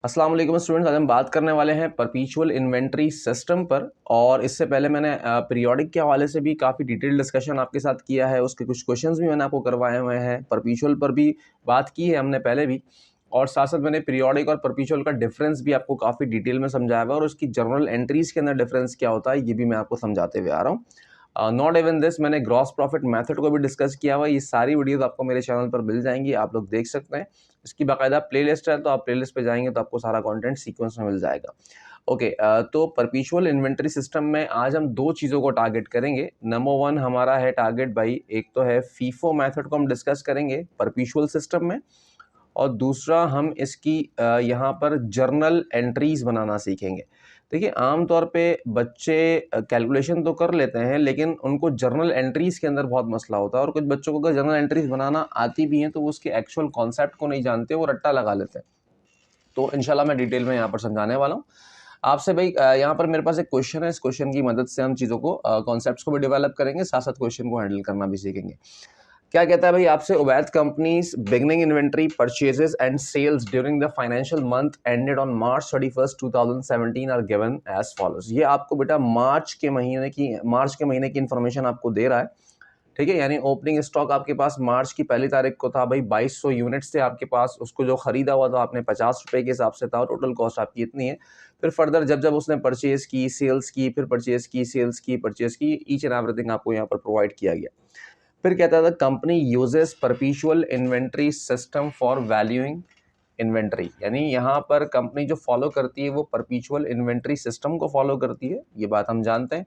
अस्सलाम वालेकुम स्टूडेंट्स। आज हम बात करने वाले हैं परपीचुअल इन्वेंटरी सिस्टम पर। और इससे पहले मैंने पीरियोडिक के हवाले से भी काफ़ी डिटेल डिस्कशन आपके साथ किया है। उसके कुछ क्वेश्चंस भी मैंने आपको करवाए हुए हैं। परपीचुअल पर भी बात की है हमने पहले भी, और साथ साथ मैंने पीरियोडिक और परपीचुअल का डिफरेंस भी आपको काफ़ी डिटेल में समझाया हुआ है, और उसकी जर्नल एंट्रीज के अंदर डिफरेंस क्या होता है ये भी मैं आपको समझाते हुए आ रहा हूँ। नॉट इवन दिस, मैंने ग्रॉस प्रॉफिट मेथड को भी डिस्कस किया हुआ है। ये सारी वीडियोस आपको मेरे चैनल पर मिल जाएंगी, आप लोग देख सकते हैं। इसकी बाकायदा प्लेलिस्ट है, तो आप प्लेलिस्ट पे जाएंगे तो आपको सारा कंटेंट सीक्वेंस में मिल जाएगा। ओके, तो परपीचुअल इन्वेंटरी सिस्टम में आज हम दो चीज़ों को टारगेट करेंगे। नंबर वन हमारा है टारगेट भाई, एक तो है फीफो मेथड को हम डिस्कस करेंगे परपीचुअल सिस्टम में, और दूसरा हम इसकी यहाँ पर जर्नल एंट्रीज बनाना सीखेंगे। देखिए, आमतौर पे बच्चे कैलकुलेशन तो कर लेते हैं, लेकिन उनको जर्नल एंट्रीज के अंदर बहुत मसला होता है। और कुछ बच्चों को अगर जर्नल एंट्रीज बनाना आती भी हैं तो वो उसके एक्चुअल कॉन्सेप्ट को नहीं जानते, वो रट्टा लगा लेते हैं। तो इंशाल्लाह मैं डिटेल में यहाँ पर समझाने वाला हूँ आपसे भाई। यहाँ पर मेरे पास एक क्वेश्चन है, इस क्वेश्चन की मदद से हम चीज़ों को, कॉन्सेप्ट्स को भी डेवलप करेंगे, साथ साथ क्वेश्चन को हैंडल करना भी सीखेंगे। क्या कहता है भाई आपसे, Ubaid companies beginning inventory purchases and sales during the financial month ended on March 31st 2017 are given as follows. ये आपको बेटा मार्च के महीने की इंफॉर्मेशन आपको दे रहा है, ठीक है। यानी ओपनिंग स्टॉक आपके पास मार्च की पहली तारीख को था भाई 2200 यूनिट्स थे आपके पास। उसको जो खरीदा हुआ था आपने 50 रुपए के हिसाब से था, और टोटल कॉस्ट आपकी इतनी है। फिर फर्दर जब जब उसने परचेज की, सेल्स की, फिर परचेज की, सेल्स की, परचेज की, ईच एंड एवरीथिंग आपको यहाँ पर प्रोवाइड किया गया। फिर कहता था company uses परपीचुअल inventory system for valuing inventory. यानी यहाँ पर कंपनी जो फॉलो करती है वो परपीचुअल इन्वेंट्री सिस्टम को फॉलो करती है, ये बात हम जानते हैं।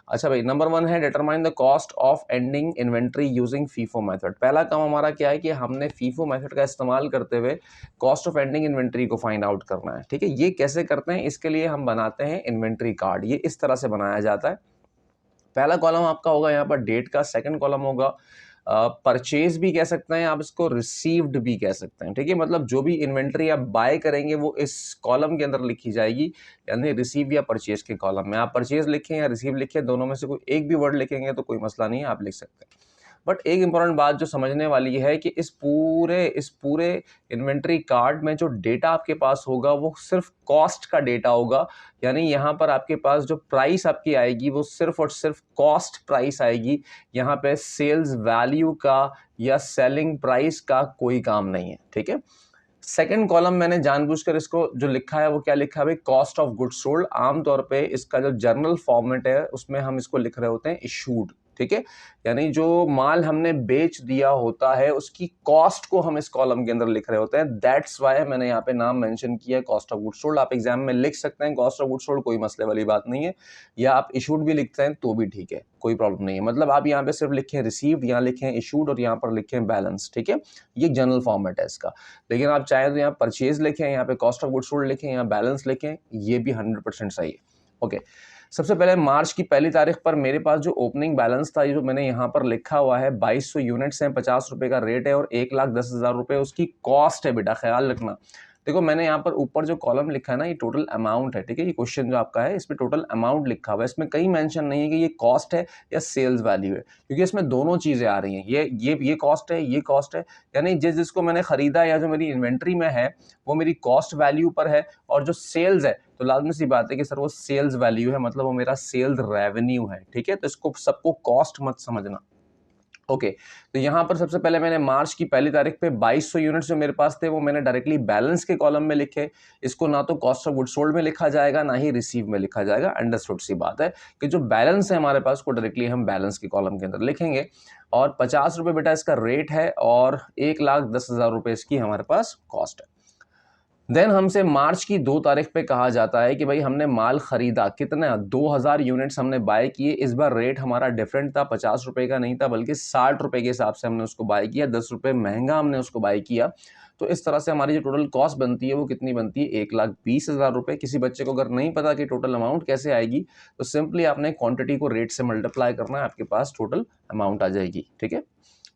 अच्छा भाई, नंबर वन है determine the cost of ending inventory using FIFO method. पहला काम हमारा क्या है कि हमने फीफो मेथड का इस्तेमाल करते हुए कॉस्ट ऑफ एंडिंग इन्वेंट्री को फाइंड आउट करना है, ठीक है। ये कैसे करते हैं, इसके लिए हम बनाते हैं इन्वेंट्री कार्ड। ये इस तरह से बनाया जाता है। पहला कॉलम आपका होगा यहाँ पर डेट का, सेकंड कॉलम होगा परचेज भी कह सकते हैं आप इसको, रिसीव्ड भी कह सकते हैं, ठीक है। मतलब जो भी इन्वेंट्री आप बाय करेंगे वो इस कॉलम के अंदर लिखी जाएगी, यानी रिसीव या परचेज के कॉलम में। आप परचेज लिखें या रिसीव लिखें, दोनों में से कोई एक भी वर्ड लिखेंगे तो कोई मसला नहीं है, आप लिख सकते हैं। बट एक इंपॉर्टेंट बात जो समझने वाली है कि इस पूरे इन्वेंट्री कार्ड में जो डेटा आपके पास होगा वो सिर्फ कॉस्ट का डेटा होगा। यानी यहाँ पर आपके पास जो प्राइस आपकी आएगी वो सिर्फ और सिर्फ कॉस्ट प्राइस आएगी। यहाँ पे सेल्स वैल्यू का या सेलिंग प्राइस का कोई काम नहीं है, ठीक है। सेकंड कॉलम मैंने जानबूझकर इसको जो लिखा है वो क्या लिखा है भाई, कॉस्ट ऑफ गुड्स सोल्ड। आमतौर पे इसका जो जर्नल फॉर्मेट है उसमें हम इसको लिख रहे होते हैं इशूड, ठीक है। यानी जो माल हमने बेच दिया होता है उसकी कॉस्ट को हम इस कॉलम के अंदर लिख रहे होते हैं। दैट्स वाई मैंने यहाँ पे नाम मेंशन किया है कॉस्ट ऑफ गुड्स सोल्ड। आप एग्जाम में लिख सकते हैं कॉस्ट ऑफ गुड्स सोल्ड, कोई मसले वाली बात नहीं है, या आप इशूड भी लिखते हैं तो भी ठीक है, कोई प्रॉब्लम नहीं है। मतलब आप यहाँ पे सिर्फ लिखें रिसीव्ड, यहाँ लिखें इशूड, और यहाँ पर लिखें बैलेंस, ठीक है। ये जनरल फॉर्मेट है इसका। लेकिन आप चाहें तो यहाँ परचेज लिखें, यहाँ पे कॉस्ट ऑफ गुड्स सोल्ड लिखें, यहाँ बैलेंस लिखें, ये भी 100% सही है। ओके, सबसे पहले मार्च की पहली तारीख पर मेरे पास जो ओपनिंग बैलेंस था, ये जो मैंने यहाँ पर लिखा हुआ है 2200 यूनिट्स हैं, 50 रुपए का रेट है, और 1,10,000 रुपए उसकी कॉस्ट है। बेटा ख्याल रखना, देखो मैंने यहाँ पर ऊपर जो कॉलम लिखा है ना, ये टोटल अमाउंट है, ठीक है। ये क्वेश्चन जो आपका है इसमें टोटल अमाउंट लिखा हुआ है, इसमें कहीं मेंशन नहीं है कि ये कॉस्ट है या सेल्स वैल्यू है, क्योंकि इसमें दोनों चीजें आ रही हैं। ये कॉस्ट है, ये कॉस्ट है। यानी जिसको मैंने खरीदा या जो मेरी इन्वेंट्री में है वो मेरी कॉस्ट वैल्यू पर है, और जो सेल्स है तो लाजमी सी बात है कि सर वो सेल्स वैल्यू है, मतलब वो मेरा सेल्स रेवेन्यू है, ठीक है। तो इसको सबको कॉस्ट मत समझना। ओके, तो यहाँ पर सबसे पहले मैंने मार्च की पहली तारीख पे 2200 यूनिट्स जो मेरे पास थे वो मैंने डायरेक्टली बैलेंस के कॉलम में लिखे। इसको ना तो कॉस्ट ऑफ गुड्स सोल्ड में लिखा जाएगा, ना ही रिसीव में लिखा जाएगा। अंडरस्टूड सी बात है कि जो बैलेंस है हमारे पास को डायरेक्टली हम बैलेंस के कॉलम के अंदर लिखेंगे। और 50 रुपये बेटा इसका रेट है, और 1,10,000 रुपये इसकी हमारे पास कॉस्ट है। देन हमसे मार्च की 2 तारीख पे कहा जाता है कि भाई हमने माल खरीदा कितना, 2,000 यूनिट्स हमने बाय किए। इस बार रेट हमारा डिफरेंट था, 50 रुपए का नहीं था बल्कि 60 रुपए के हिसाब से हमने उसको बाय किया, 10 रुपए महंगा हमने उसको बाय किया। तो इस तरह से हमारी जो टोटल कॉस्ट बनती है वो कितनी बनती है, 1,20,000 रुपए। किसी बच्चे को अगर नहीं पता कि टोटल अमाउंट कैसे आएगी तो सिंपली आपने क्वांटिटी को रेट से मल्टीप्लाई करना है, आपके पास टोटल अमाउंट आ जाएगी, ठीक है।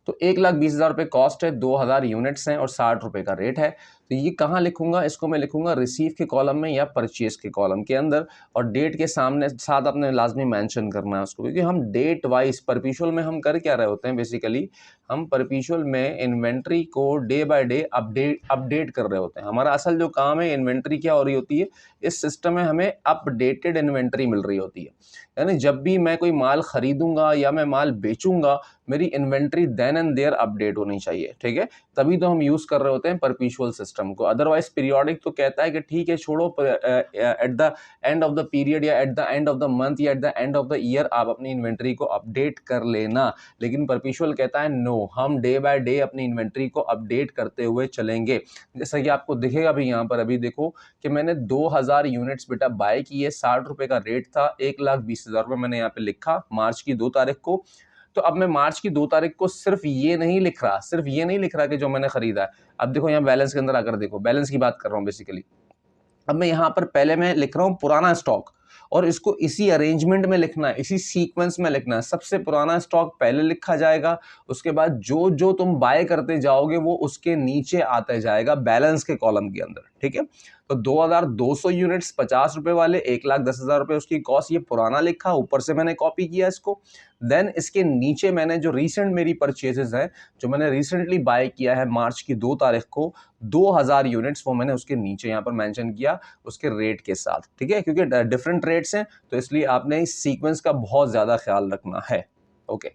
तो 1,20,000 रुपए कॉस्ट है, 2,000 यूनिट्स हैं और 60 रुपए का रेट है। तो ये कहाँ लिखूंगा, इसको मैं लिखूंगा रिसीव के कॉलम में या परचेज के कॉलम के अंदर, और डेट के सामने साथ अपने लाजमी मेंशन करना है उसको, क्योंकि हम डेट वाइज परपीचुअल में हम कर क्या रहे होते हैं, बेसिकली हम परपीचुअल में इन्वेंट्री को डे बाय डे अपडेट कर रहे होते हैं। हमारा असल जो काम है, इन्वेंट्री क्या हो रही होती है, इस सिस्टम में हमें अपडेटेड इन्वेंट्री मिल रही होती है। यानी जब भी मैं कोई माल खरीदूंगा या मैं माल बेचूंगा, मेरी inventory then and there update होनी चाहिए, ठीक है। तभी तो हम यूज कर रहे होते हैं परपीचुअल सिस्टम को। अदरवाइज पीरियोडिक तो कहता है कि ठीक है छोड़ो, at the end of the period या at the end of the month या at the end of the year आप अपनी इन्वेंट्री को अपडेट कर लेना। लेकिन परपीचुअल कहता है नो, हम डे बाय डे अपनी इन्वेंट्री को अपडेट करते हुए चलेंगे। जैसा कि आपको दिखेगा भी यहाँ पर, अभी देखो कि मैंने 2000 यूनिट्स बेटा बाय किए, 60 रुपए का रेट था, 1,20,000 रुपए मैंने यहाँ पे लिखा मार्च की 2 तारीख को। तो अब मैं मार्च की 2 तारीख को सिर्फ ये नहीं लिख रहा कि जो मैंने खरीदा है। अब देखो यहाँ बैलेंस के अंदर आकर देखो, बैलेंस की बात कर रहा हूँ बेसिकली। अब मैं यहाँ पर पहले मैं लिख रहा हूँ पुराना स्टॉक, और इसको इसी अरेंजमेंट में लिखना है, इसी सीक्वेंस में लिखना है। सबसे पुराना स्टॉक पहले लिखा जाएगा, उसके बाद जो जो तुम बाय करते जाओगे वो उसके नीचे आता जाएगा बैलेंस के कॉलम के अंदर, ठीक है। तो 2200 यूनिट्स 50 रुपए वाले, 1,10,000 रुपए उसकी कॉस्ट, ये पुराना लिखा, ऊपर से मैंने कॉपी किया इसको। देन इसके नीचे मैंने जो रिसेंट मेरी परचेजेस हैं, जो मैंने रिसेंटली बाय किया है मार्च की 2 तारीख को 2000 यूनिट्स, वो मैंने उसके नीचे यहाँ पर मेंशन किया उसके रेट के साथ, ठीक है। क्योंकि डिफरेंट रेट्स हैं तो इसलिए आपने इस सीक्वेंस का बहुत ज्यादा ख्याल रखना है। ओके,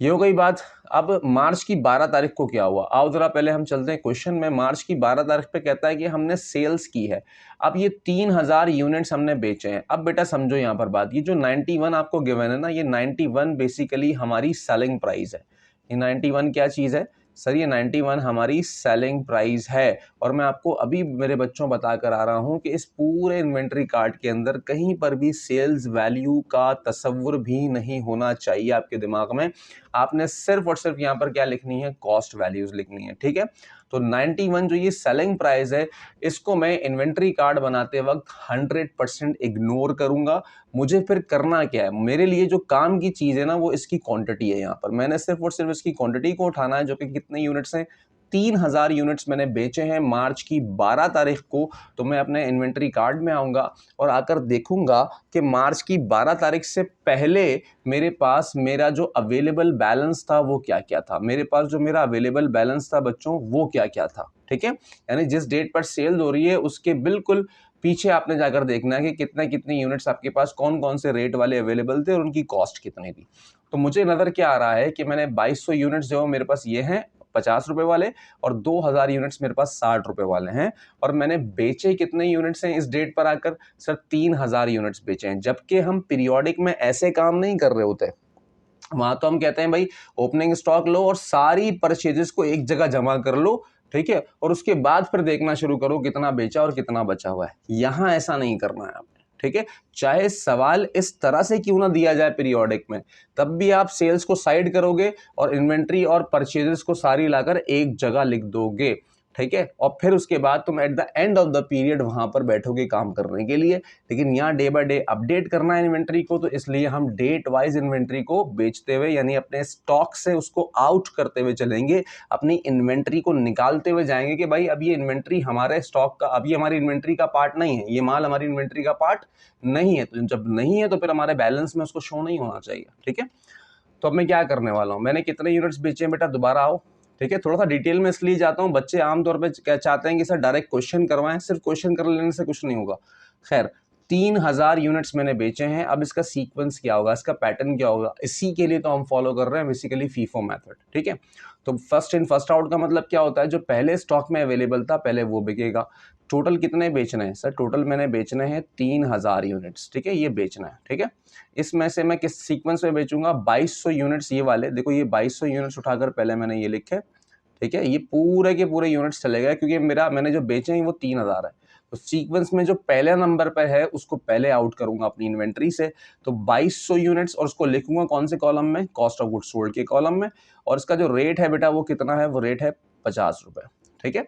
ये हो गई बात। अब मार्च की 12 तारीख को क्या हुआ, आओ जरा पहले हम चलते हैं क्वेश्चन में। मार्च की 12 तारीख पे कहता है कि हमने सेल्स की है। अब ये 3000 यूनिट्स हमने बेचे हैं। अब बेटा समझो यहाँ पर बात, ये जो 91 आपको गिवन है ना, ये 91 बेसिकली हमारी सेलिंग प्राइस है। ये 91 क्या चीज है सर, ये 91 हमारी सेलिंग प्राइस है। और मैं आपको अभी मेरे बच्चों बता कर आ रहा हूं कि इस पूरे इन्वेंट्री कार्ड के अंदर कहीं पर भी सेल्स वैल्यू का तस्वुर भी नहीं होना चाहिए आपके दिमाग में। आपने सिर्फ और सिर्फ यहाँ पर क्या लिखनी है, कॉस्ट वैल्यूज लिखनी है, ठीक है। तो 91 जो ये सेलिंग प्राइस है, इसको मैं इन्वेंट्री कार्ड बनाते वक्त 100% इग्नोर करूंगा। मुझे फिर करना क्या है, मेरे लिए जो काम की चीज है ना वो इसकी क्वांटिटी है। यहाँ पर मैंने सिर्फ और सिर्फ इसकी क्वांटिटी को उठाना है, जो कि कितने यूनिट्स हैं, 3000 यूनिट्स मैंने बेचे हैं मार्च की 12 तारीख को। तो मैं अपने इन्वेंट्री कार्ड में आऊंगा और आकर देखूंगा कि मार्च की 12 तारीख से पहले मेरे पास मेरा जो अवेलेबल बैलेंस था वो क्या क्या था, मेरे पास जो मेरा अवेलेबल बैलेंस था बच्चों वो क्या क्या था, ठीक है। यानी जिस डेट पर सेल हो रही है उसके बिल्कुल पीछे आपने जाकर देखना है कि कितने कितने यूनिट्स आपके पास कौन कौन से रेट वाले अवेलेबल थे और उनकी कॉस्ट कितनी थी। तो मुझे नजर क्या आ रहा है कि मैंने 2200 यूनिट्स जो मेरे पास ये हैं 50 रुपए वाले, और 2000 यूनिट्स मेरे पास 60 रुपए वाले हैं। और मैंने बेचे कितने यूनिट्स हैं इस डेट पर आकर, सर 3000 यूनिट्स बेचे हैं। जबकि हम पीरियोडिक में ऐसे काम नहीं कर रहे होते, वहां तो हम कहते हैं भाई ओपनिंग स्टॉक लो और सारी परचेजेस को एक जगह जमा कर लो, ठीक है, और उसके बाद फिर देखना शुरू करो कितना बेचा और कितना बचा हुआ है। यहां ऐसा नहीं करना है आपने, ठीक है। चाहे सवाल इस तरह से क्यों ना दिया जाए पीरियोडिक में, तब भी आप सेल्स को साइड करोगे और इन्वेंट्री और परचेजेस को सारी लाकर एक जगह लिख दोगे, ठीक है। और फिर उसके बाद तुम eight the end of the period वहां पर बैठोगे काम करने के लिए। लेकिन यहाँ डे बाय डे अपडेट करना है इन्वेंट्री को, तो इसलिए हम डेट वाइज इन्वेंट्री को बेचते हुए यानी अपने स्टॉक से उसको आउट करते हुए चलेंगे, अपनी इन्वेंट्री को निकालते हुए जाएंगे कि भाई अब ये इन्वेंट्री हमारे स्टॉक का, अब ये हमारी इन्वेंट्री का पार्ट नहीं है, ये माल हमारी इन्वेंट्री का पार्ट नहीं है। तो जब नहीं है तो फिर हमारे बैलेंस में उसको शो नहीं होना चाहिए, ठीक है। तो अब मैं क्या करने वाला हूँ, मैंने कितने यूनिट्स बेचे हैं बेटा, दोबारा आओ, ठीक है। थोड़ा सा डिटेल में इसलिए जाता हूँ, बच्चे आमतौर पे क्या चाहते हैं कि सर डायरेक्ट क्वेश्चन करवाएं, सिर्फ क्वेश्चन कर लेने से कुछ नहीं होगा। खैर 3000 यूनिट्स मैंने बेचे हैं। अब इसका सीक्वेंस क्या होगा, इसका पैटर्न क्या होगा, इसी के लिए तो हम फॉलो कर रहे हैं बेसिकली फीफो मेथड, ठीक है। तो फर्स्ट इन फर्स्ट आउट का मतलब क्या होता है, जो पहले स्टॉक में अवेलेबल था पहले वो बिकेगा। टोटल कितने बेचने हैं सर, टोटल मैंने बेचने हैं 3000 यूनिट्स, ठीक है, ये बेचना है, ठीक है। इसमें से मैं किस सीक्वेंस में बेचूंगा, 2200 यूनिट्स ये वाले, देखो ये 2200 यूनिट्स उठाकर पहले मैंने ये लिखे, ठीक है। ये पूरे के पूरे यूनिट्स चले गए क्योंकि मैंने जो बेचे हैं वो 3000 है। तो सीक्वेंस में जो पहले नंबर पर है उसको पहले आउट करूंगा अपनी इन्वेंट्री से। तो 2200 यूनिट्स, और उसको लिखूंगा कौन से कॉलम में, कॉस्ट ऑफ गुड्स सोल्ड के कॉलम में। और इसका जो रेट है बेटा वो कितना है, वो रेट है 50 रुपए, ठीक है।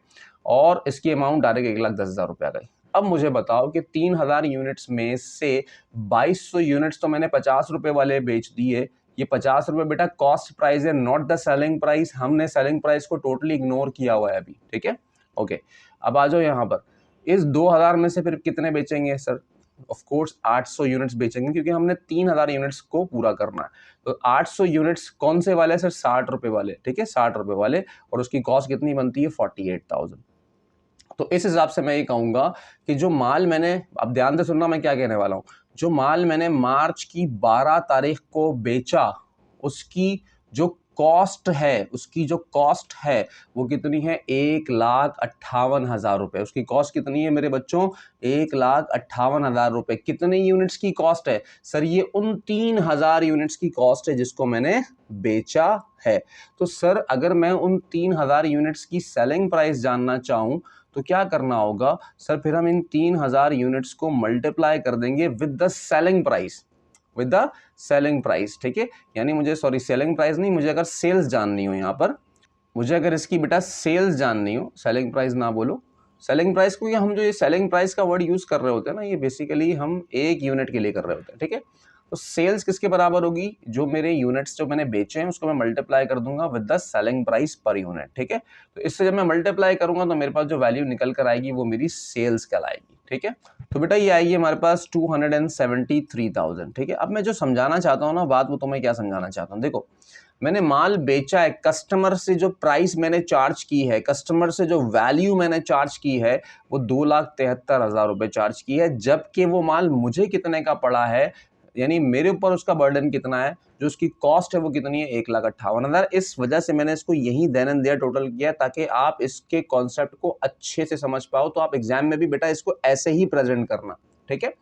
और इसकी अमाउंट डायरेक्ट 1,10,000 रुपये आ गई। अब मुझे बताओ कि 3000 यूनिट्स में से 2200 यूनिट्स तो मैंने 50 रुपए वाले बेच दिए। ये 50 रुपए बेटा कॉस्ट प्राइस है, नॉट द सेलिंग प्राइस। हमने सेलिंग प्राइस को टोटली इग्नोर किया हुआ है अभी, ठीक है। ओके, अब आ जाओ यहाँ पर, इस 2000 में से फिर कितने बेचेंगे सर? ऑफ कोर्स 800 यूनिट्स बेचेंगे, क्योंकि हमने 3000 यूनिट्स को पूरा करना है। तो 800 यूनिट्स कौन से वाले सर? 60 रुपए वाले, ठीक है, 60 रुपए वाले, और उसकी कॉस्ट कितनी बनती है? 48,000। तो इस हिसाब से मैं ये कहूंगा कि जो माल मैंने, अब ध्यान से सुनना मैं क्या कहने वाला हूं, जो माल मैंने मार्च की 12 तारीख को बेचा, उसकी जो कॉस्ट है, उसकी जो कॉस्ट है वो कितनी है? 1,58,000 रुपए। उसकी कॉस्ट कितनी है मेरे बच्चों? 1,58,000 रुपए। कितने यूनिट्स की कॉस्ट है सर? ये उन 3,000 यूनिट्स की कॉस्ट है जिसको मैंने बेचा है। तो सर अगर मैं उन 3,000 यूनिट्स की सेलिंग प्राइस जानना चाहूं तो क्या करना होगा सर? फिर हम इन 3,000 यूनिट्स को मल्टीप्लाई कर देंगे with the selling price, with the selling price, ठीक है। यानी मुझे, सॉरी, सेलिंग प्राइस नहीं, मुझे अगर सेल्स जाननी हो, यहाँ पर मुझे अगर इसकी बेटा सेल्स जाननी हो, सेलिंग प्राइस ना बोलो, सेलिंग प्राइस को, हम जो ये सेलिंग प्राइस का वर्ड यूज कर रहे होते हैं ना, ये बेसिकली हम एक यूनिट के लिए कर रहे होते हैं, ठीक है। तो सेल्स किसके बराबर होगी? जो मेरे यूनिट्स जो मैंने बेचे हैं उसको मैं मल्टीप्लाई कर दूंगा with the selling price per unit, ठीक है। तो इससे जब मैं मल्टीप्लाई करूंगा तो मेरे पास जो वैल्यू निकल कर आएगी वो मेरी सेल्स कहलाएगी, ठीक है। तो बेटा ये आएगी हमारे पास 273,000, ठीक है। अब मैं जो समझाना चाहता हूँ ना बात, वो तो मैं क्या समझाना चाहता हूँ, देखो, मैंने माल बेचा है, कस्टमर से जो प्राइस मैंने चार्ज की है, कस्टमर से जो वैल्यू मैंने चार्ज की है वो 2,73,000 रुपए चार्ज की है, जबकि वो माल मुझे कितने का पड़ा है, यानी मेरे ऊपर उसका बर्डन कितना है, जो उसकी कॉस्ट है वो कितनी है? 1,58,000। इस वजह से मैंने इसको यही देन एंड देयर टोटल किया ताकि आप इसके कॉन्सेप्ट को अच्छे से समझ पाओ। तो आप एग्जाम में भी बेटा इसको ऐसे ही प्रेजेंट करना, ठीक है।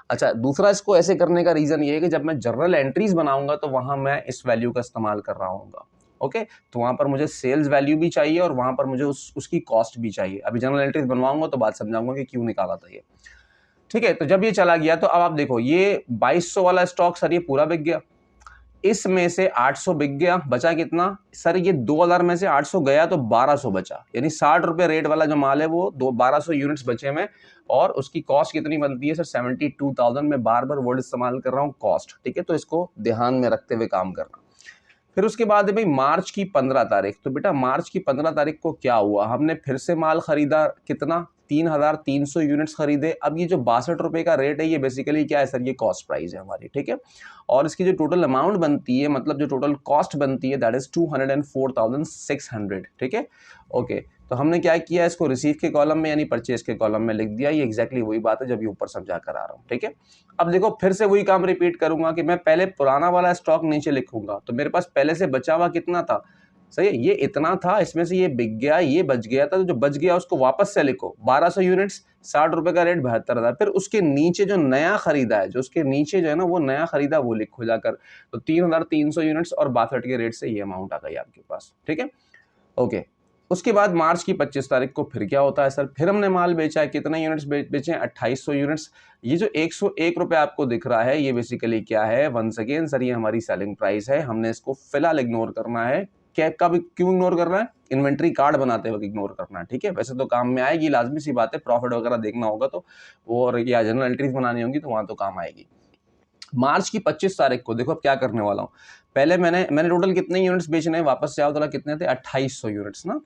अच्छा, दूसरा इसको ऐसे करने का रीजन ये है कि जब मैं जर्नल एंट्रीज बनाऊंगा तो वहां मैं इस वैल्यू का इस्तेमाल कर रहा हूँ, ओके। तो वहां पर मुझे सेल्स वैल्यू भी चाहिए और वहां पर मुझे उसकी कॉस्ट भी चाहिए। अभी जर्नल एंट्रीज बनवाऊंगा तो बात समझाऊंगा कि क्यों निकाला था ये, ठीक है। तो जब ये चला गया तो अब आप देखो, ये 2200 वाला स्टॉक सर ये पूरा बिक गया, इसमें से 800 बिक गया, बचा कितना सर? ये 2000 में से 800 गया तो 1200 बचा, यानी 60 रुपए रेट वाला जो माल है वो 1200 यूनिट्स बचे में, और उसकी कॉस्ट कितनी बनती है सर? 72,000। मैं बार बार वर्ड इस्तेमाल कर रहा हूँ कॉस्ट, ठीक है। तो इसको ध्यान में रखते हुए काम करना। फिर उसके बाद है भाई मार्च की 15 तारीख। तो बेटा मार्च की 15 तारीख को क्या हुआ? हमने फिर से माल खरीदा, कितना? 3,300 यूनिट्स खरीदे। अब ये जो 62 रुपए का रेट है ये बेसिकली क्या है सर? ये कॉस्ट प्राइस है हमारी, ठीक है। और इसकी जो टोटल अमाउंट बनती है, मतलब जो टोटल कॉस्ट बनती है, दैट इज 204,600, ठीक है, ओके। तो हमने क्या किया, इसको रिसीव के कॉलम में यानी परचेज के कॉलम में लिख दिया। ये एग्जैक्टली वही बात है जब ये ऊपर समझा कर आ रहा हूँ, ठीक है। अब देखो फिर से वही काम रिपीट करूंगा कि मैं पहले पुराना वाला स्टॉक नीचे लिखूंगा। तो मेरे पास पहले से बचा हुआ कितना था? सही है, ये इतना था, इसमें से ये बिक गया, ये बच गया था, तो जो बच गया उसको वापस से लिखो। 1200 यूनिट्स, 60 रुपए का रेट, 72,000। फिर उसके नीचे जो नया खरीदा है, जो उसके नीचे जो है ना वो नया खरीदा, वो लिखो जाकर। तो 3,300 यूनिट्स और 62 के रेट से ये अमाउंट आ गई आपके पास, ठीक है, ओके। उसके बाद मार्च की 25 तारीख को फिर क्या होता है सर? फिर हमने माल बेचा है, कितने यूनिट्स बेचे हैं? 2800 यूनिट्स। ये जो 101 रुपए आपको दिख रहा है ये बेसिकली क्या है? वंस अगेन सर ये हमारी सेलिंग प्राइस है, हमने इसको फिलहाल इग्नोर करना है। क्या कब, क्यों इग्नोर करना है? इन्वेंट्री कार्ड बनाते वक्त इग्नोर करना है, ठीक है। वैसे तो काम में आएगी, लाजमी सी बात है, प्रॉफिट वगैरह देखना होगा तो वो, और या जनरल एंट्रीज बनानी होंगी तो वहां तो काम आएगी। मार्च की 25 तारीख को देखो अब क्या करने वाला हूँ। पहले मैंने टोटल कितने यूनिट्स बेचने हैं? वापस से आओ जरा, कितने थे? 2800 यूनिट्स ना।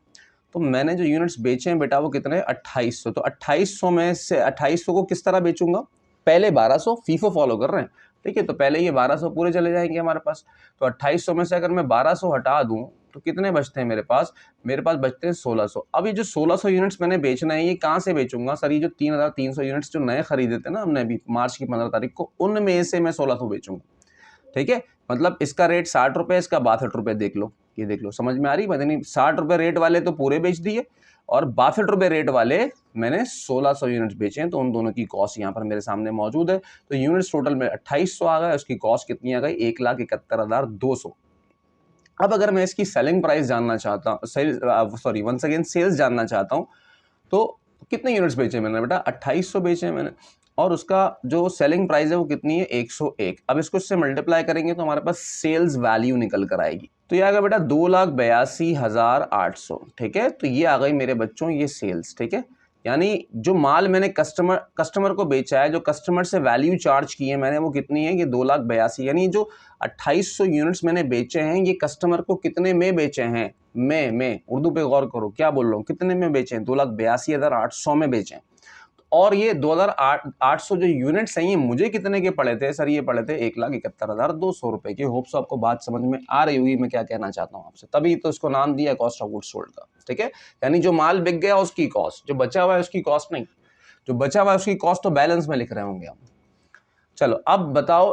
तो मैंने जो यूनिट्स बेचे हैं बेटा वो कितने? 2800। तो 2800 में से 2800 को किस तरह बेचूंगा? पहले 1200, फीफो फॉलो कर रहे हैं, ठीक है। तो पहले ये 1200 पूरे चले जाएंगे हमारे पास। तो 2800 में से अगर मैं 1200 हटा दूं तो कितने बचते हैं मेरे पास? मेरे पास बचते हैं 1600। अब ये जो 1600 यूनिट्स मैंने बेचना है ये कहाँ से बेचूंगा सर? ये जो 3,300 यूनिट्स जो नए खरीदे थे ना हमने अभी मार्च की 15 तारीख को, उनमें से मैं 1600 बेचूंगा, ठीक है। मतलब इसका रेट 60 रुपए, इसका 62 रुपए, देख लो, ये देख लो, समझ में आ रही बात? नहीं, 60 रुपए रेट वाले तो पूरे बेच दिए और 62 रुपए रेट वाले मैंने 1600 यूनिट्स बेचे हैं। तो उन दोनों की कॉस्ट यहाँ पर मेरे सामने मौजूद है। तो यूनिट्स टोटल में 2800 आ गए, उसकी कॉस्ट कितनी आ गई? 1,71,200। अब अगर मैं इसकी सेलिंग प्राइस जानना चाहता हूँ, सॉरी वंस अगेन सेल्स जानना चाहता हूँ, तो कितने यूनिट्स बेचे मैंने बेटा? 2800 बेचे मैंने, और उसका जो सेलिंग प्राइस है वो कितनी है? 101। अब इसको इससे मल्टीप्लाई करेंगे तो हमारे पास सेल्स वैल्यू निकल कर आएगी। तो ये आ गया बेटा 2,82,800, ठीक है। तो ये आ गई मेरे बच्चों ये सेल्स, ठीक है। यानी जो माल मैंने कस्टमर को बेचा है, जो कस्टमर से वैल्यू चार्ज की है मैंने, वो कितनी है, ये 2,82,000। यानी जो 2800 यूनिट्स मैंने बेचे हैं, ये कस्टमर को कितने में बेचे हैं, में उर्दू पे गौर करो क्या बोल रहा हूँ, कितने में बेचे हैं, 2,82,800 में बेचे हैं। और ये 2,800 जो यूनिट्स हैं, ये मुझे कितने के पड़े थे सर, ये पड़े थे 1,71,200 रुपए के। होप्स आपको बात समझ में आ रही होगी मैं क्या कहना चाहता हूँ आपसे, तभी तो इसको नाम दिया कॉस्ट ऑफ गुड्स सोल्ड का, ठीक है। यानी जो माल बिक गया उसकी कॉस्ट, जो बचा हुआ है उसकी कॉस्ट नहीं, जो बचा हुआ है उसकी कॉस्ट तो बैलेंस में लिख रहे होंगे हम। चलो अब बताओ,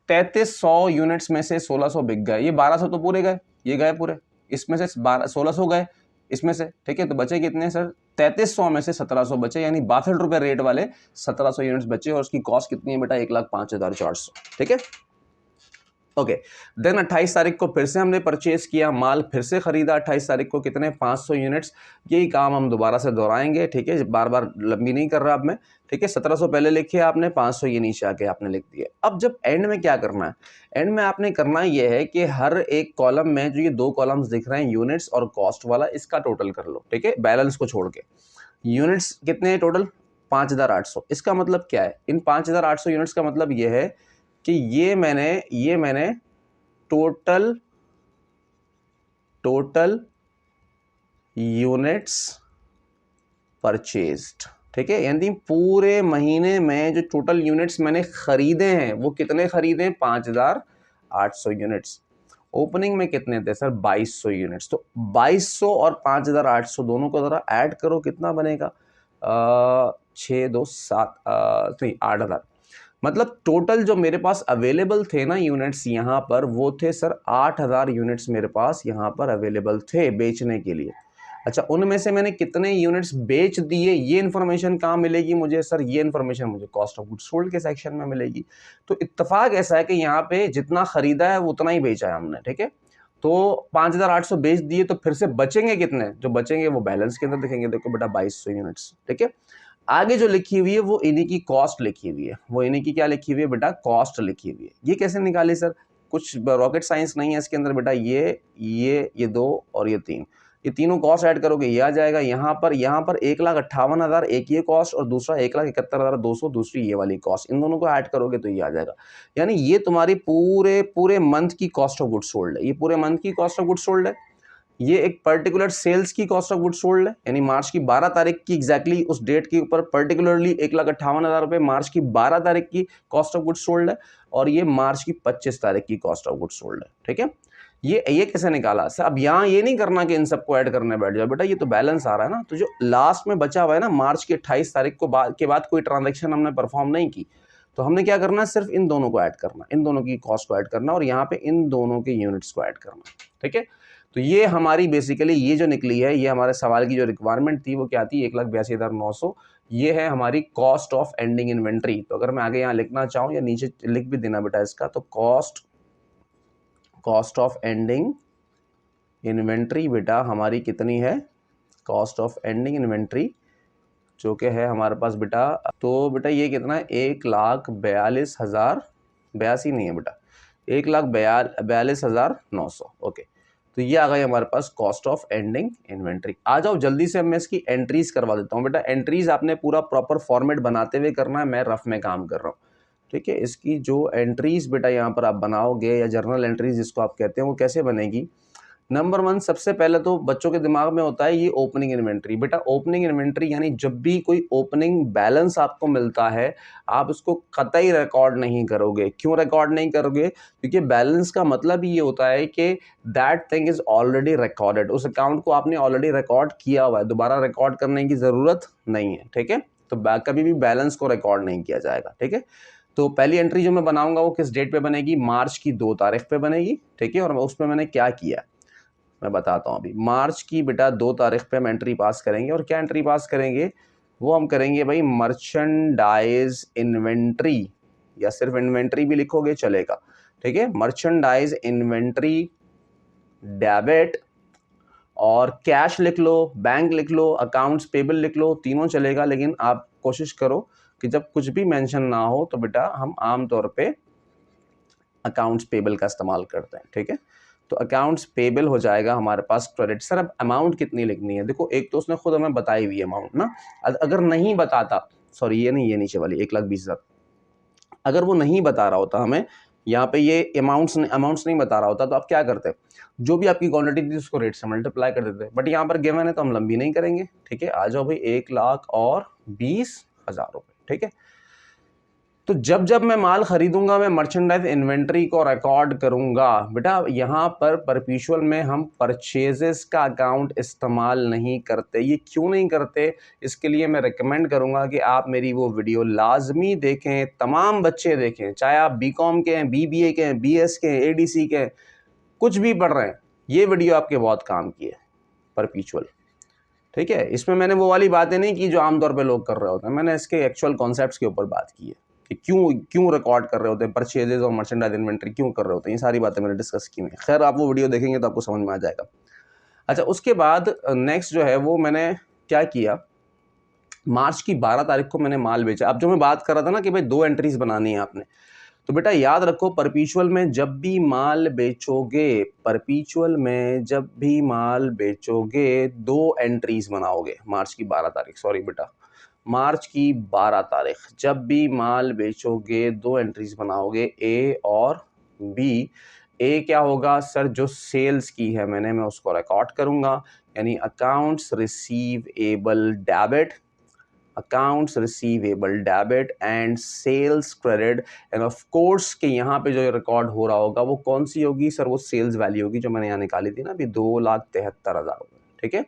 3300 यूनिट्स में से 1600 बिक गए, ये 1200 तो पूरे गए, ये गए पूरे, इसमें से 1600 गए इसमें से, ठीक है। तो बचे कितने सर, 3300 में से 1700 बचे, यानी 62 रुपए रेट वाले 1700 यूनिट्स बचे, और उसकी कॉस्ट कितनी है बेटा, 1,05,400, ठीक है। ओके, देन 28 तारीख को फिर से हमने परचेज किया माल, फिर से खरीदा 28 तारीख को, कितने, 500 यूनिट्स। यही काम हम दोबारा से दोहराएंगे, ठीक है, बार बार लंबी नहीं कर रहा अब मैं, ठीक है। 1700 पहले लिखे आपने, 500 ये नीचे आके आपने लिख दिया। अब जब एंड में क्या करना है, एंड में आपने करना ये है कि हर एक कॉलम में जो ये 2 कॉलम्स दिख रहे हैं यूनिट्स और कॉस्ट वाला, इसका टोटल कर लो, ठीक है, बैलेंस को छोड़ के। यूनिट्स कितने हैं टोटल, 5,800। इसका मतलब क्या है, इन 5,800 यूनिट्स का मतलब ये है कि ये मैंने टोटल यूनिट्स परचेज्ड, ठीक है। यानी पूरे महीने में जो टोटल यूनिट्स मैंने खरीदे हैं, वो कितने खरीदे हैं, 5,800 यूनिट्स। ओपनिंग में कितने थे सर, 2,200 यूनिट्स। तो 2,200 और 5,800 दोनों को जरा ऐड करो, कितना बनेगा, 6 2 7 नहीं 8,000। मतलब टोटल जो मेरे पास अवेलेबल थे ना यूनिट्स यहाँ पर, वो थे सर 8,000 यूनिट्स मेरे पास यहाँ पर अवेलेबल थे बेचने के लिए। अच्छा, उनमें से मैंने कितने यूनिट्स बेच दिए, ये इन्फॉर्मेशन कहाँ मिलेगी मुझे सर, ये इन्फॉर्मेशन मुझे कॉस्ट ऑफ गुड्स सोल्ड के सेक्शन में मिलेगी। तो इत्तेफाक ऐसा है कि यहाँ पे जितना खरीदा है उतना ही बेचा है हमने, ठीक है। तो 5,800 बेच दिए, तो फिर से बचेंगे कितने, जो बचेंगे वो बैलेंस के अंदर दिखेंगे, देखो बेटा 2,200 यूनिट्स, ठीक है। आगे जो लिखी हुई है वो इन्हीं की कॉस्ट लिखी हुई है, वो इन्हीं की क्या लिखी हुई है बेटा, कॉस्ट लिखी हुई है। ये कैसे निकाली सर, कुछ रॉकेट साइंस नहीं है इसके अंदर बेटा। ये 2 और ये 3, ये तीनों कॉस्ट ऐड करोगे ये आ जाएगा। यहाँ पर 1,58,000 एक ये कॉस्ट, और दूसरा 1,71,200 दूसरी ये वाली कॉस्ट, इन दोनों को ऐड करोगे तो ये आ जाएगा। यानी ये तुम्हारी पूरे मंथ की कॉस्ट ऑफ गुड्स सोल्ड है, ये पूरे मंथ की कॉस्ट ऑफ गुड्स सोल्ड है। ये एक पर्टिकुलर सेल्स की कॉस्ट ऑफ गुड्स सोल्ड है, यानी मार्च की 12 तारीख की एग्जैक्टली उस डेट के ऊपर पर्टिकुलरली 1,58,000 रुपए मार्च की 12 तारीख की कॉस्ट ऑफ गुड्स सोल्ड है, और ये मार्च की 25 तारीख की कॉस्ट ऑफ गुड्स सोल्ड है, ठीक है। ये कैसे निकाला सर, अब यहाँ ये नहीं करना कि इन सबको ऐड करने बैठ जाओ बेटा, ये तो बैलेंस आ रहा है ना। तो जो लास्ट में बचा हुआ है ना, मार्च की 28 तारीख को के बाद कोई ट्रांजेक्शन हमने परफॉर्म नहीं की, तो हमने क्या करना है, सिर्फ इन दोनों को ऐड करना, इन दोनों की कॉस्ट को ऐड करना, और यहाँ पे इन दोनों के यूनिट्स को ऐड करना, ठीक है। तो ये हमारी बेसिकली ये जो निकली है, ये हमारे सवाल की जो रिक्वायरमेंट थी वो क्या थी, 1,82,900। ये है हमारी कॉस्ट ऑफ एंडिंग इन्वेंट्री। तो अगर मैं आगे यहाँ लिखना चाहूँ, या नीचे लिख भी देना बेटा इसका, तो कॉस्ट ऑफ एंडिंग इन्वेंट्री बेटा हमारी कितनी है, कॉस्ट ऑफ एंडिंग इन्वेंट्री जो कि है हमारे पास बेटा, तो बेटा ये कितना है, 1,42,000, 82 नहीं है बेटा, 1,42,900। ओके, तो ये आ गई हमारे पास कॉस्ट ऑफ एंडिंग इन्वेंट्री। आ जाओ जल्दी से मैं इसकी एंट्रीज करवा देता हूँ बेटा। एंट्रीज आपने पूरा प्रॉपर फॉर्मेट बनाते हुए करना है, मैं रफ में काम कर रहा हूँ, ठीक है। इसकी जो एंट्रीज बेटा यहाँ पर आप बनाओगे, या जर्नल एंट्रीज जिसको आप कहते हैं, वो कैसे बनेगी। नंबर 1, सबसे पहले तो बच्चों के दिमाग में होता है ये ओपनिंग इन्वेंट्री। बेटा ओपनिंग इन्वेंट्री यानी जब भी कोई ओपनिंग बैलेंस आपको मिलता है, आप उसको कतई रिकॉर्ड नहीं करोगे। क्यों रिकॉर्ड नहीं करोगे, क्योंकि बैलेंस का मतलब ये होता है कि that thing is already recorded, उस अकाउंट को आपने ऑलरेडी रिकॉर्ड किया हुआ है, दोबारा रिकॉर्ड करने की जरूरत नहीं है, ठीक है। तो कभी भी बैलेंस को रिकॉर्ड नहीं किया जाएगा, ठीक है। तो पहली एंट्री जो मैं बनाऊंगा वो किस डेट पे बनेगी, मार्च की 2 तारीख पे बनेगी, ठीक है। और उसमें मैंने क्या किया मैं बताता हूँ अभी। मार्च की बेटा 2 तारीख पे हम एंट्री पास करेंगे, और क्या एंट्री पास करेंगे, वो हम करेंगे भाई मर्चेंडाइज इन्वेंट्री, या सिर्फ इन्वेंट्री भी लिखोगे चलेगा, ठीक है। मर्चेंडाइज इन्वेंट्री डेबिट, और कैश लिख लो, बैंक लिख लो, अकाउंट्स पेबल लिख लो, तीनों चलेगा। लेकिन आप कोशिश करो कि जब कुछ भी मेंशन ना हो तो बेटा हम आमतौर पे अकाउंट्स पेबल का इस्तेमाल करते हैं, ठीक है। तो अकाउंट्स पेबल हो जाएगा हमारे पास क्रेडिट। सर अब अमाउंट कितनी लिखनी है? देखो एक तो उसने खुद हमें बताई हुई अमाउंट ना, अगर नहीं बताता, सॉरी ये नहीं, ये नीचे वाली 1,20,000, अगर वो नहीं बता रहा होता हमें यहाँ पे ये अमाउंट्स नहीं बता रहा होता, तो आप क्या करते? जो भी आपकी क्वांटिटी थी उसको रेट से मल्टीप्लाई कर देते। बट यहाँ पर गिवन है तो हम लंबी नहीं करेंगे, ठीक है। आ जाओ भाई 1,20,000 रुपए, ठीक है। तो जब जब मैं माल खरीदूंगा मैं मर्चेंडाइज इन्वेंट्री को रिकॉर्ड करूंगा। बेटा यहाँ पर परपेचुअल में हम परचेजेस का अकाउंट इस्तेमाल नहीं करते। ये क्यों नहीं करते? इसके लिए मैं रिकमेंड करूंगा कि आप मेरी वो वीडियो लाजमी देखें, तमाम बच्चे देखें, चाहे आप बीकॉम के हैं, बीबीए के हैं, बीएस के हैं, एडीसी के हैं, कुछ भी पढ़ रहे हैं, ये वीडियो आपके बहुत काम की है परपेचुअल, ठीक है। इसमें मैंने वो वाली बातें नहीं की जो आमतौर पर लोग कर रहे होते हैं, मैंने इसके एक्चुअल कॉन्सेप्ट्स के ऊपर बात की है कि क्यों रिकॉर्ड कर रहे होते हैं, परचेजेस और मर्चेंडाइज इन्वेंट्री क्यों कर रहे होते हैं, ये सारी बातें मैंने डिस्कस की हुई हैं। खैर आप वो वीडियो देखेंगे तो आपको समझ में आ जाएगा। अच्छा, उसके बाद नेक्स्ट जो है वो मैंने क्या किया, मार्च की 12 तारीख को मैंने माल बेचा। अब जो मैं बात कर रहा था ना कि भाई 2 एंट्रीज बनानी है आपने, तो बेटा याद रखो परपेचुअल में जब भी माल बेचोगे, परपेचुअल में जब भी माल बेचोगे 2 एंट्रीज बनाओगे। मार्च की 12 तारीख, सॉरी बेटा मार्च की 12 तारीख, जब भी माल बेचोगे 2 एंट्रीज बनाओगे, ए और बी। ए क्या होगा सर? जो सेल्स की है मैं उसको रिकॉर्ड करूंगा, यानी accounts receivable debit, accounts receivable debit and sales credit. And of course कि यहाँ पे जो रिकॉर्ड हो रहा होगा वो कौन सी होगी सर? वो सेल्स वैल्यू होगी जो मैंने यहाँ निकाली थी ना अभी, 2,73,000 रुपये, ठीक है।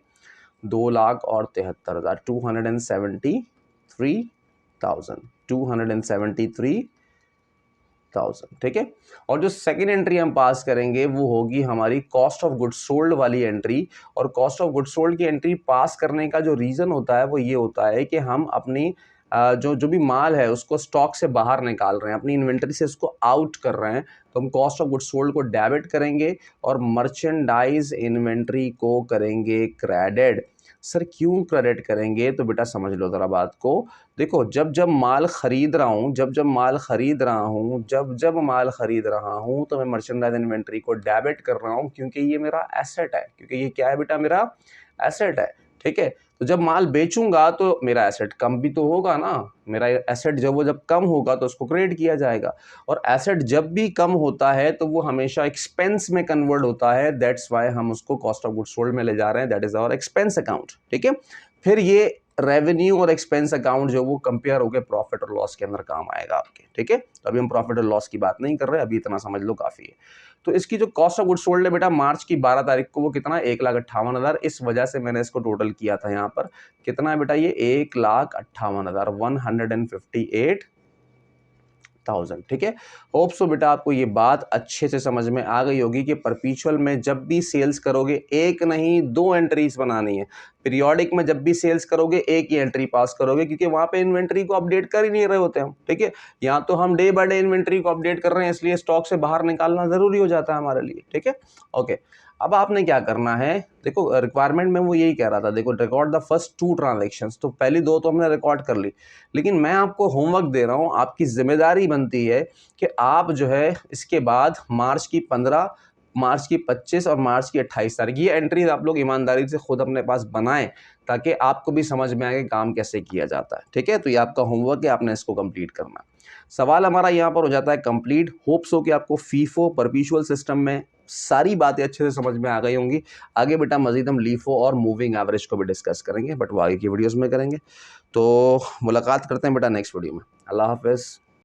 2,73,000, 273,000, ठीक है। और जो सेकेंड एंट्री हम पास करेंगे वो होगी हमारी कॉस्ट ऑफ गुड्स सोल्ड वाली एंट्री। और कॉस्ट ऑफ गुड्स सोल्ड की एंट्री पास करने का जो रीज़न होता है वो ये होता है कि हम अपनी जो भी माल है उसको स्टॉक से बाहर निकाल रहे हैं, अपनी इन्वेंटरी से उसको आउट कर रहे हैं, तो हम कॉस्ट ऑफ गुड्स सोल्ड को डेबिट करेंगे और मर्चेंडाइज इन्वेंट्री को करेंगे क्रेडिट। सर क्यों क्रेडिट करेंगे? तो बेटा समझ लो ज़रा बात को। देखो जब जब माल खरीद रहा हूँ, जब माल खरीद रहा हूँ तो मैं मर्चेंडाइज इन्वेंट्री को डेबिट कर रहा हूँ, क्योंकि ये मेरा एसेट है, क्योंकि ये क्या है बेटा? मेरा एसेट है, ठीक है। तो जब माल बेचूंगा तो मेरा एसेट कम भी तो होगा ना, मेरा एसेट जब कम होगा तो उसको क्रेडिट किया जाएगा। और एसेट जब भी कम होता है तो वो हमेशा एक्सपेंस में कन्वर्ट होता है, दैट्स वाई हम उसको कॉस्ट ऑफ गुड्स सोल्ड में ले जा रहे हैं, that is our expense account, ठीक है। फिर ये रेवेन्यू और एक्सपेंस अकाउंट जो वो कंपेयर होकर प्रॉफिट और लॉस के अंदर काम आएगा आपके, ठीक है। तो अभी हम प्रॉफिट और लॉस की बात नहीं कर रहे, अभी इतना समझ लो काफी है। तो इसकी जो कॉस्ट ऑफ गुड्स सोल्ड है बेटा मार्च की 12 तारीख को वो कितना? 1,58,000। इस वजह से मैंने इसको टोटल किया था यहाँ पर, कितना है बेटा? ये 1,58,000, 158,000, ठीक है। होप सो बेटा आपको ये बात अच्छे से समझ में आ गई होगी कि परपेचुअल में जब भी सेल्स करोगे एक नहीं 2 एंट्रीज बनानी है, पीरियोडिक में जब भी सेल्स करोगे एक ही एंट्री पास करोगे, क्योंकि वहां पे इन्वेंट्री को अपडेट कर ही नहीं रहे होते हम, ठीक है। यहाँ तो हम डे बाय डे इन्वेंट्री को अपडेट कर रहे हैं, इसलिए स्टॉक से बाहर निकालना जरूरी हो जाता है हमारे लिए, ठीक है। ओके, अब आपने क्या करना है? देखो रिक्वायरमेंट में वो यही कह रहा था, देखो रिकॉर्ड द फर्स्ट 2 ट्रांजैक्शंस, तो पहली 2 तो हमने रिकॉर्ड कर ली, लेकिन मैं आपको होमवर्क दे रहा हूँ, आपकी जिम्मेदारी बनती है कि आप जो है इसके बाद मार्च की 15, मार्च की 25 और मार्च की 28 तारीख ये एंट्रीज आप लोग ईमानदारी से खुद अपने पास बनाएं, ताकि आपको भी समझ में आए काम कैसे किया जाता है, ठीक है। तो ये आपका होमवर्क है, आपने इसको कंप्लीट करना है। सवाल हमारा यहाँ पर हो जाता है कंप्लीट। होप्स हो कि आपको फीफो परपेचुअल सिस्टम में सारी बातें अच्छे से समझ में आ गई होंगी। आगे बेटा मजीद हम लीफो और मूविंग एवरेज को भी डिस्कस करेंगे, बट वो आगे की वीडियोस में करेंगे। तो मुलाकात करते हैं बेटा नेक्स्ट वीडियो में। अल्लाह हाफिज़।